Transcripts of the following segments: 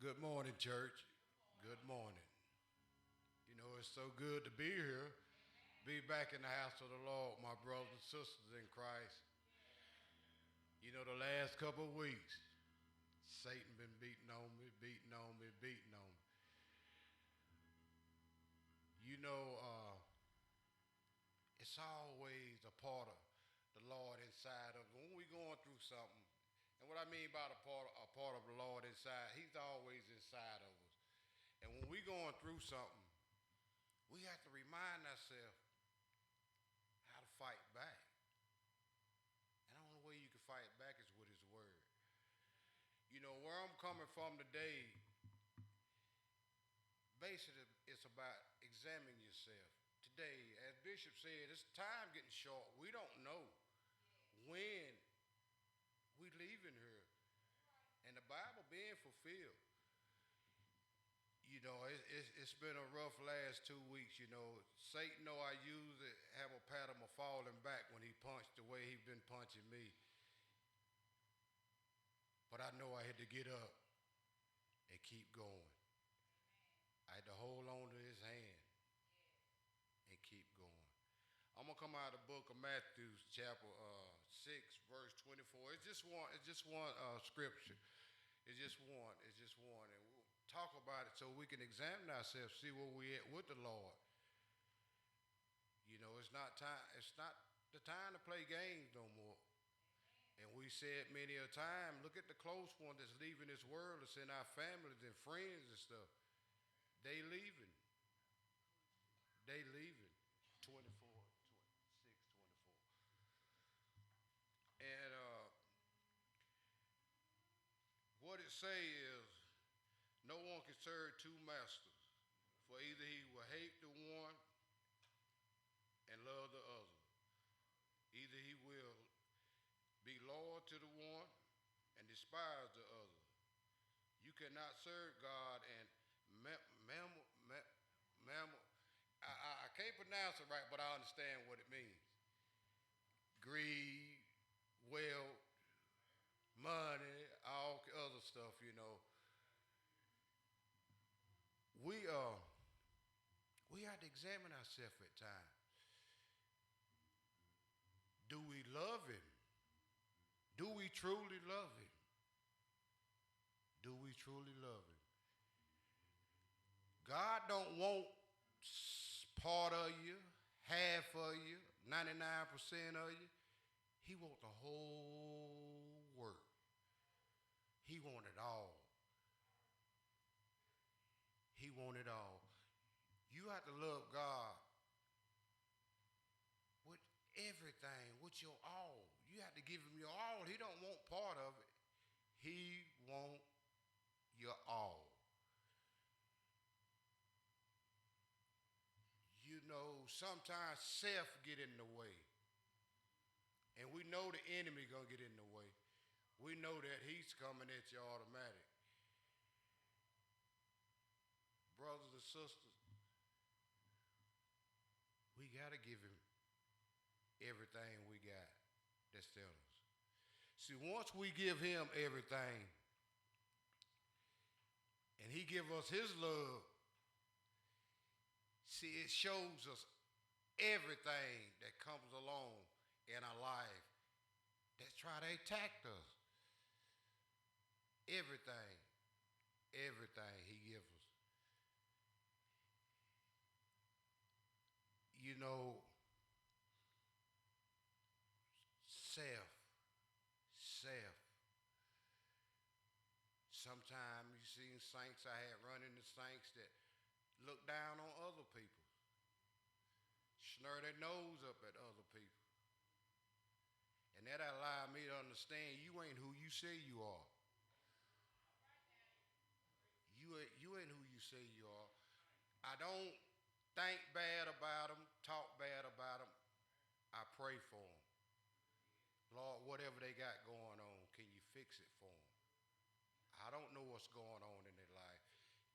Good morning, church. Good morning. You know, it's so good to be here, be back in the house of the Lord, my brothers and sisters in Christ. You know, the last couple of weeks, Satan been beating on me, beating on me, beating on me. You know, it's always a part of the Lord inside of us. When we're going through something, and what I mean by a part of the Lord inside, he's always inside of us. And when we're going through something, we have to remind ourselves how to fight back. And the only way you can fight back is with his word. You know, where I'm coming from today, basically it's about examining yourself. Today, as Bishop said, it's time getting short. We don't know when we leaving here. And the Bible being fulfilled. You know, it's been a rough last 2 weeks. You know, Satan know I usually have a pattern of falling back when he punched the way he been punching me. But I know I had to get up and keep going. I had to hold on to his hand and keep going. I'm gonna come out of the book of Matthew, chapter 6, verse 24. It's just one scripture. It's just one. And we'll talk about it so we can examine ourselves, see where we at with the Lord. You know, it's not the time to play games no more. And we said many a time, look at the close one that's leaving this world. It's in our families and friends and stuff. They leaving. 24, 26, 24. And what it say is, no one can serve two masters, for either he will hate the one and love the other. Either he will be loyal to the one and despise the other. You cannot serve God and I can't pronounce it right, but I understand what it means. Greed, wealth, money, all other stuff, you know. We have to examine ourselves at times. Do we love him? Do we truly love him? Do we truly love him? God don't want part of you, half of you, 99% of you. He wants the whole work. He wants it all. He wants it all. You have to love God with everything, with your all. You have to give him your all. He don't want part of it. He wants your all. You know, sometimes self get in the way. And we know the enemy gonna get in the way. We know that he's coming at you automatic. Brothers and sisters, we gotta give him everything we got that's in us. See, once we give him everything and he give us his love, see, it shows us everything that comes along in our life that try to attack us. Everything he gives us. You know, self. Sometimes you see saints I had running the saints that look down on other people, snare their nose up at other people. And that allowed me to understand you ain't who you say you are. You ain't who you say you are. I don't think bad about them, talk bad about them. I pray for them. Lord, whatever they got going on, can you fix it for them? I don't know what's going on in their life.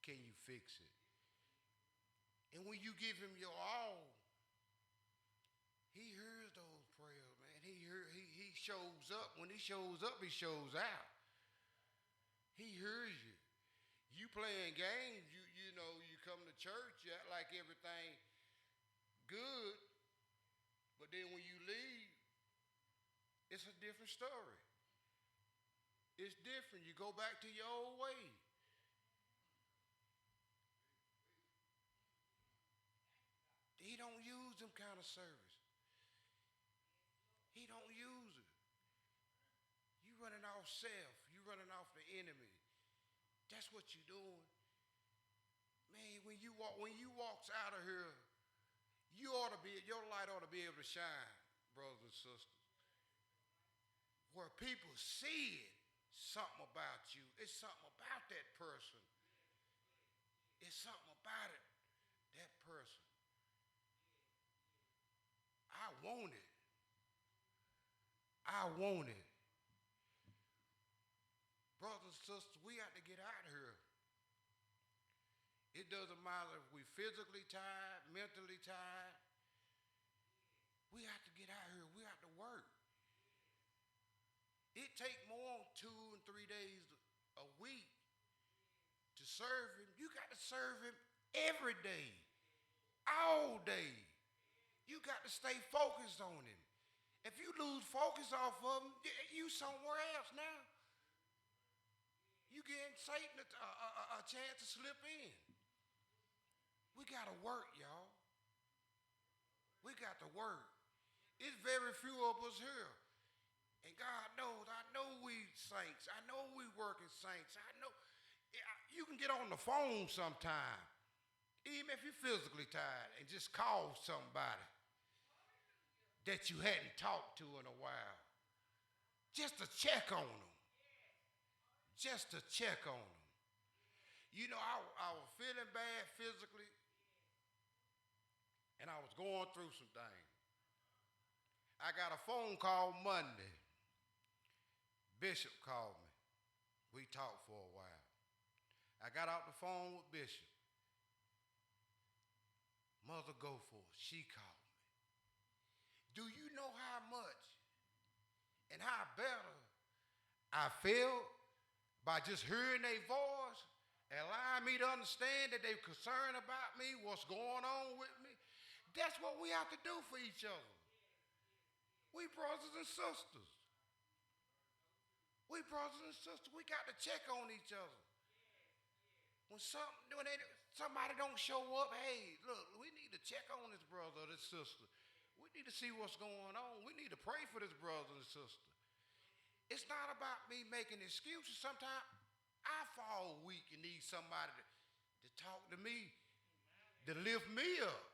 Can you fix it? And when you give him your all, he hears those prayers, man. He shows up. When he shows up, he shows out. He hears you. You playing games, you know, you come to church, you act like everything good, but then when you leave, it's a different story. It's different. You go back to your old way. He don't use them kind of service. He don't use it. You running off self. You running off the enemy. That's what you doing. Man, when you walks out of here, your light ought to be able to shine, brothers and sisters. Where people see it, something about you. It's something about that person. It's something about it, that person. I want it. I want it. Brothers and sisters, we got to get out of here. It doesn't matter if we're physically tired, mentally tired. We have to get out of here. We have to work. It takes more than 2 and 3 days a week to serve him. You got to serve him every day, all day. You got to stay focused on him. If you lose focus off of him, you somewhere else now. You getting Satan a chance to slip in. We got to work, y'all. We got to work. It's very few of us here. And God knows, I know we saints. I know we working saints. I know you can get on the phone sometime, even if you're physically tired, and just call somebody that you hadn't talked to in a while. Just to check on them. Just to check on them. You know, I was feeling bad physically, and I was going through some things. I got a phone call Monday. Bishop called me. We talked for a while. I got off the phone with Bishop. Mother Goforth, she called me. Do you know how much and how better I felt by just hearing their voice, allowing me to understand that they're concerned about me, what's going on with me? That's what we have to do for each other. We brothers and sisters. We brothers and sisters. We got to check on each other. When somebody don't show up, hey, look, we need to check on this brother or this sister. We need to see what's going on. We need to pray for this brother and sister. It's not about me making excuses. Sometimes I fall weak and need somebody to talk to me, to lift me up.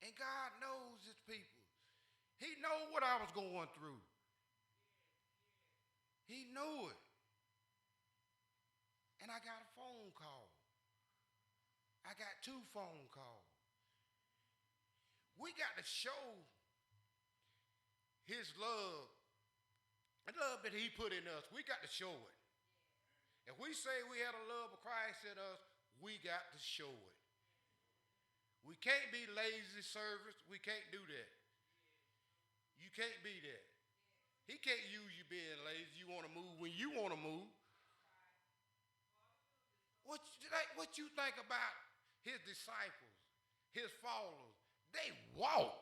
And God knows his people. He knew what I was going through. He knew it. And I got a phone call. I got 2 phone calls. We got to show his love, the love that he put in us. We got to show it. If we say we had a love of Christ in us, we got to show it. We can't be lazy servants. We can't do that. You can't be that. He can't use you being lazy. You want to move when you want to move. What you think about his disciples, his followers? They walk.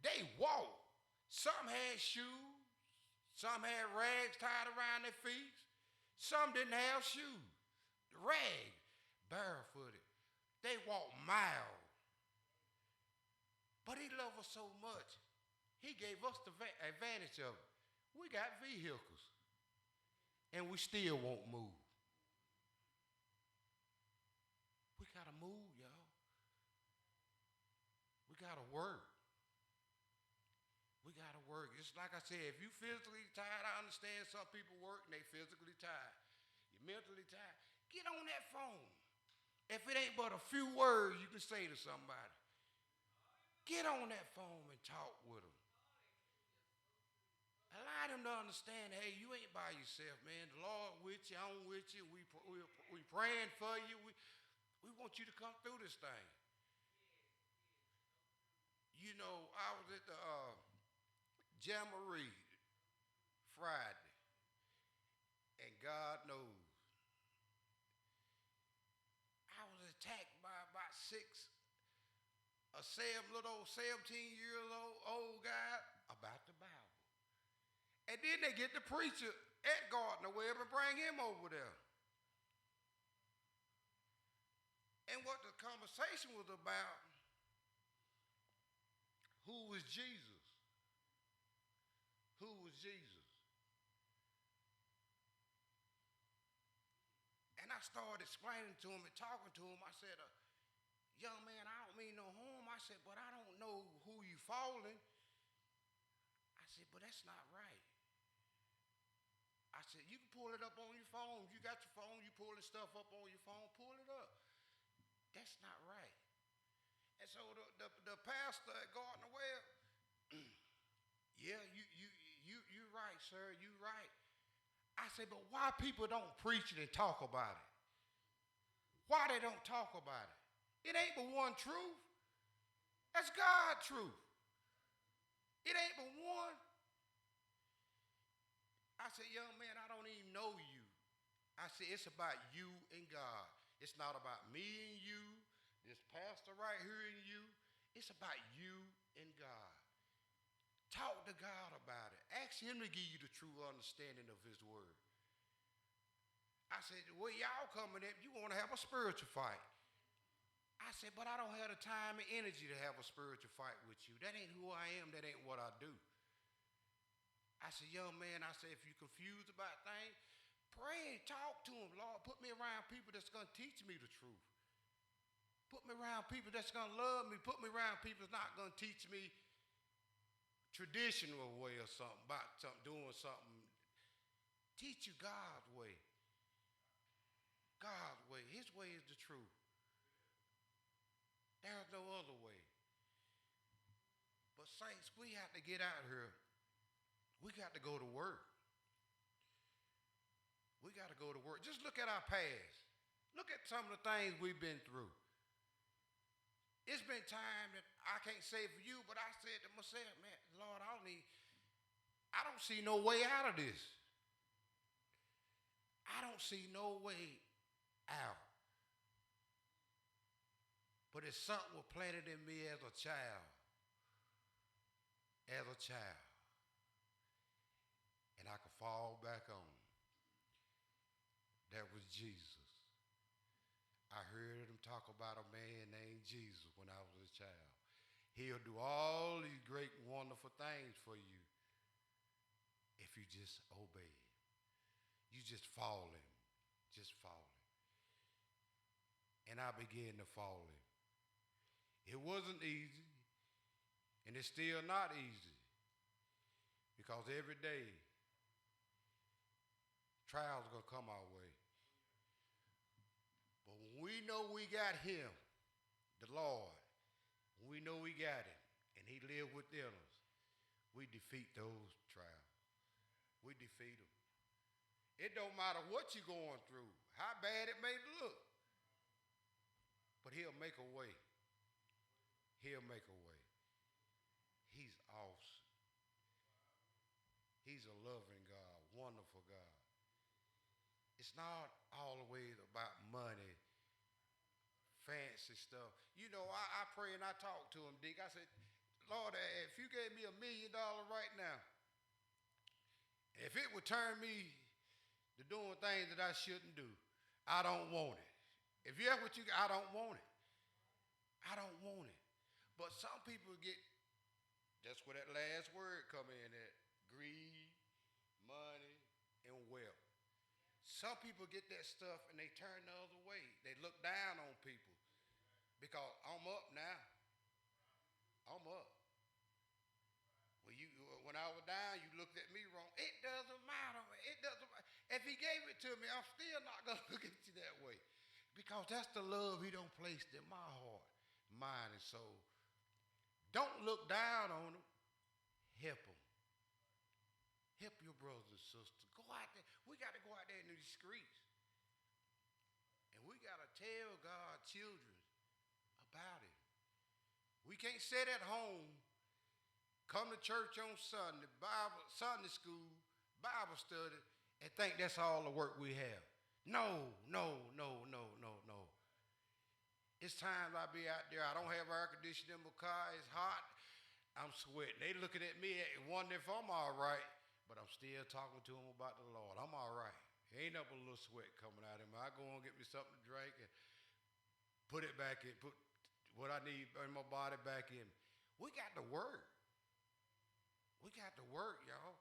They walk. Some had shoes. Some had rags tied around their feet. Some didn't have shoes. Rags, barefooted. They walk miles. But he loved us so much, he gave us the advantage of it. We got vehicles, and we still won't move. We got to move, y'all. We got to work. We got to work. It's like I said, if you physically tired, I understand some people work and they physically tired. You're mentally tired. Get on that phone. If it ain't but a few words you can say to somebody, get on that phone and talk with them. Allow them to understand, hey, you ain't by yourself, man. The Lord with you, I'm with you. We praying for you. We want you to come through this thing. You know, I was at the Jamboree Friday. God knows. I was attacked by about little old 17-year-old guy about the Bible. And then they get the preacher at Gardner Webb and bring him over there. And what the conversation was about, who was Jesus? Who was Jesus? And I started explaining to him and talking to him. I said, young man, I don't mean no harm. I said, but I don't know who you following. I said, but that's not right. I said, you can pull it up on your phone. You got your phone, you pulling stuff up on your phone, pull it up. That's not right. And so the pastor at Gardner Webb, yeah, you're right, sir, you're right. I said, but why people don't preach it and talk about it? Why they don't talk about it? It ain't but one truth. That's God's truth. It ain't but one. I said, young man, I don't even know you. I said, it's about you and God. It's not about me and you, this pastor right here and you. It's about you and God. Talk to God about it. Ask him to give you the true understanding of his word. I said, well, y'all coming in, you want to have a spiritual fight. I said, but I don't have the time and energy to have a spiritual fight with you. That ain't who I am. That ain't what I do. I said, young man, I said, if you're confused about things, pray and talk to him. Lord, put me around people that's going to teach me the truth. Put me around people that's going to love me. Put me around people that's not going to teach me traditional way or something, about something, doing something. Teach you God's way. God's way. His way is the truth. There's no other way. But saints, we have to get out here. We got to go to work. We got to go to work. Just look at our past. Look at some of the things we've been through. It's been time that I can't say for you, but I said to myself, man, Lord, I don't see no way out of this. I don't see no way out. But it's something was planted in me as a child. As a child. And I could fall back on. That was Jesus. I heard him talk about a man named Jesus when I was a child. He'll do all these great, wonderful things for you if you just obey him. You just follow him. Just follow him. And I began to follow him. It wasn't easy, and it's still not easy, because every day trials are going to come our way. But when we know we got him, the Lord, when we know we got him, and he lives within us, we defeat those trials. We defeat them. It don't matter what you're going through, how bad it may look, but he'll make a way. He'll make a way. He's awesome. He's a loving God, wonderful God. It's not always about money, fancy stuff. You know, I pray and I talk to him, Dick. I said, Lord, if you gave me $1 million right now, if it would turn me to doing things that I shouldn't do, I don't want it. If you have what you got, I don't want it. I don't want it. But some people get, that's where that last word come in at, greed, money, and wealth. Some people get that stuff and they turn the other way. They look down on people because I'm up now. I'm up. When I was down, you looked at me wrong. It doesn't matter. It doesn't matter. If he gave it to me, I'm still not going to look at you that way, because that's the love he don't place in my heart, mind, and soul. Don't look down on them. Help them. Help your brothers and sisters. Go out there. We got to go out there in these streets. And we got to tell God's children about it. We can't sit at home, come to church on Sunday, Sunday school, Bible study, and think that's all the work we have. No, no, no, no, no, no. It's times I be out there, I don't have air conditioning in my car, it's hot, I'm sweating. They looking at me wondering if I'm all right, but I'm still talking to them about the Lord. I'm all right. Ain't up a little sweat coming out of me. I go and get me something to drink and put it back in, put what I need in my body back in. We got to work. We got to work, y'all.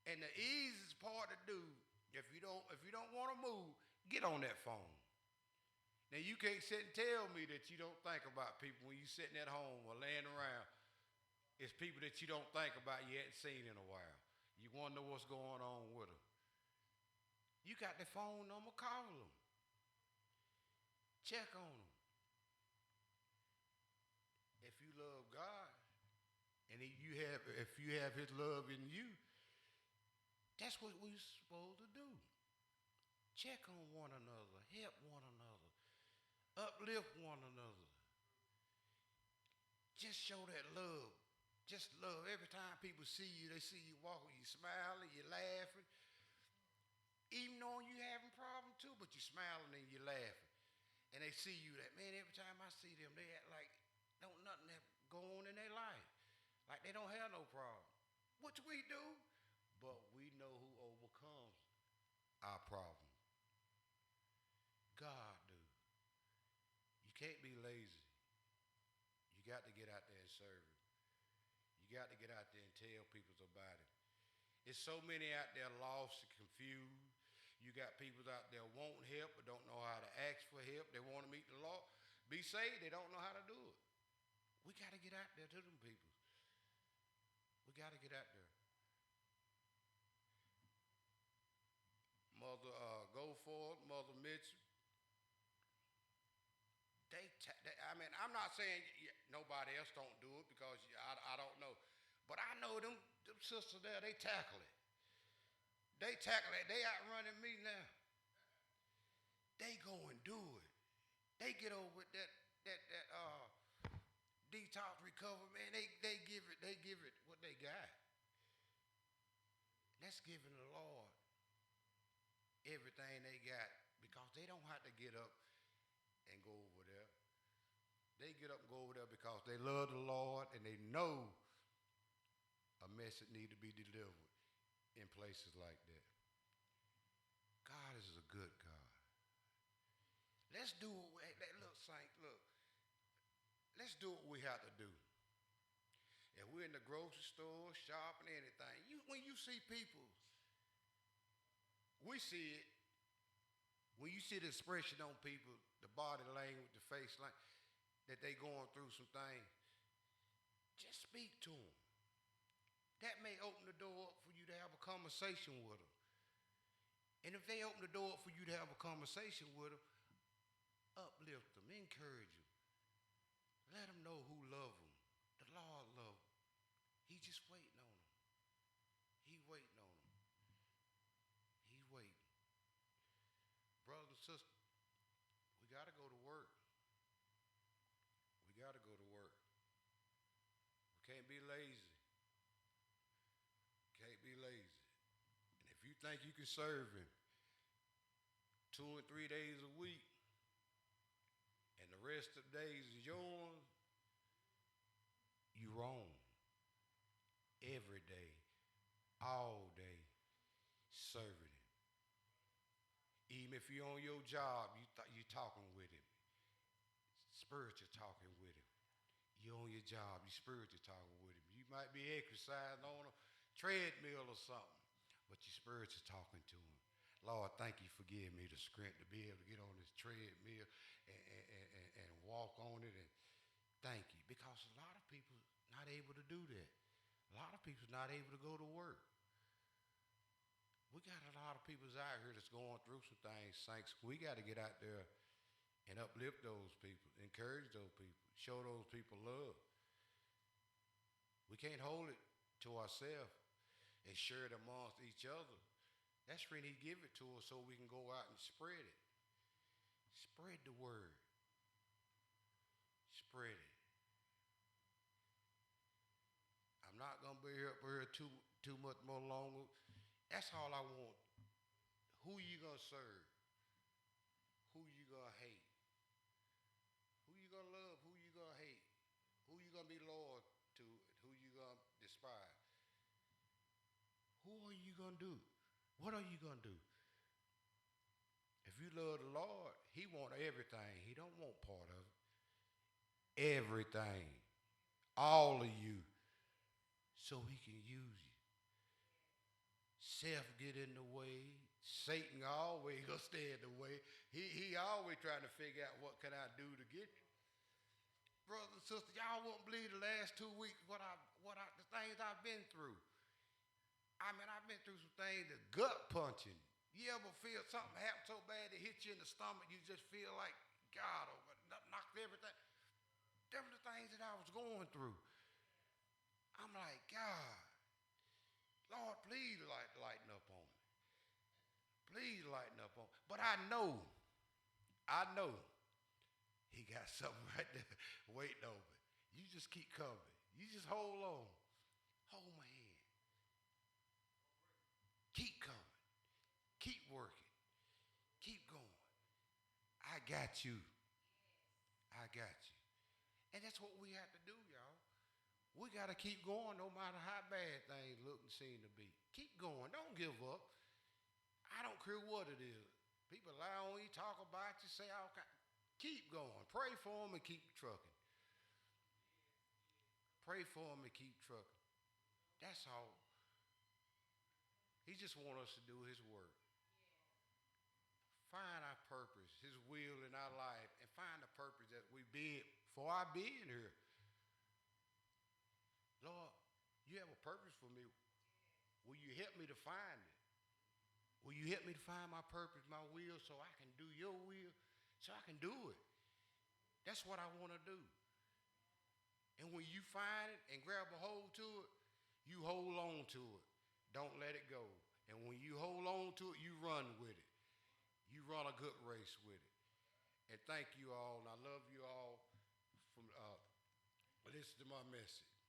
And the easiest part to do, if you don't want to move, get on that phone. Now you can't sit and tell me that you don't think about people when you sitting at home or laying around. It's people that you don't think about you hadn't seen in a while. You wonder what's going on with them. You got the phone number, call them. Check on them. If you love God, and if you have His love in you, that's what we're supposed to do. Check on one another, help one another, uplift one another. Just show that love. Just love. Every time people see you, they see you walking, you smiling, you laughing. Even knowing you having problems too, but you smiling and you laughing. And they see you that, man, every time I see them, they act like don't nothing go on in their life. Like they don't have no problem. What we do? But we know who overcomes our problem. God do. You can't be lazy. You got to get out there and serve Him. You got to get out there and tell people about it. There's so many out there lost and confused. You got people out there wanting help but don't know how to ask for help. They want to meet the Lord. Be saved, they don't know how to do it. We got to get out there to them people. We got to get out there. Mother Goforth, Mother Mitchell. I mean, I'm not saying nobody else don't do it because I don't know. But I know them sisters there, they tackle it. They tackle it. They outrunning me now. They go and do it. They get over that detox recovery, man. They give it what they got. That's giving the Lord everything they got because they don't have to get up and go over there. They get up and go over there because they love the Lord and they know a message need to be delivered in places like that. God is a good God. Let's do what, look, Saint, look. Let's do what we have to do. If we're in the grocery store, shopping, anything, when you see people, we see it. When you see the expression on people, the body language, the face language, that they going through some things, just speak to them. That may open the door up for you to have a conversation with them. And if they open the door up for you to have a conversation with them, uplift them, encourage them. Let them know who love them. The Lord love them. He's just waiting on them. He's waiting on them. He's waiting. Brothers and sisters, we got to go to work. We got to go to work. We can't be lazy. Can't be lazy. And if you think you can serve Him 2 and 3 days a week, and the rest of the days is yours, you wrong. Every day, all day, serving Him. Even if you're on your job, you talking with Him. Spiritual talking with Him. You're on your job, you spiritual talking with Him. You might be exercising on a treadmill or something, but you spiritual talking to Him. Lord, thank you for giving me the strength to be able to get on this treadmill and walk on it. And thank you. Because a lot of people not able to do that. A lot of people not able to go to work. We got a lot of people out here that's going through some things, saints. We got to get out there and uplift those people, encourage those people, show those people love. We can't hold it to ourselves and share it amongst each other. That's when He give it to us so we can go out and spread it. Spread the word. Spread it. I'm not going to be up here too much more longer. That's all I want. Who you gonna serve? Who you gonna hate? Who you gonna love? Who you gonna hate? Who you gonna be loyal to? Who you gonna despise? Who are you gonna do? What are you gonna do? If you love the Lord, He want everything. He don't want part of it. Everything. All of you. So He can use you. Self get in the way. Satan always gonna stay in the way. He always trying to figure out what can I do to get you. Brothers and sisters, y'all won't believe the last 2 weeks the things I've been through. I mean, I've been through some things, the gut punching. You ever feel something happen so bad it hits you in the stomach, you just feel like God over knocked everything. Them were the things that I was going through. I'm like, God, Lord, please lighten up on me. Please lighten up on me. But I know He got something right there waiting on me. You just keep coming. You just hold on. Hold my hand. Keep coming. Keep working. Keep going. I got you. I got you. And that's what we have to do, y'all. We got to keep going no matter how bad things look and seem to be. Keep going. Don't give up. I don't care what it is. People lie on you, talk about you, say all kinds. Keep going. Pray for them and keep trucking. Pray for them and keep trucking. That's all. He just wants us to do His work. Find our purpose, His will in our life, and find the purpose that we be for our being here. Lord, you have a purpose for me. Will you help me to find it? Will you help me to find my purpose, my will, so I can do your will, so I can do it? That's what I want to do. And when you find it and grab a hold to it, you hold on to it. Don't let it go. And when you hold on to it, you run with it. You run a good race with it. And thank you all, and I love you all from listening to my message.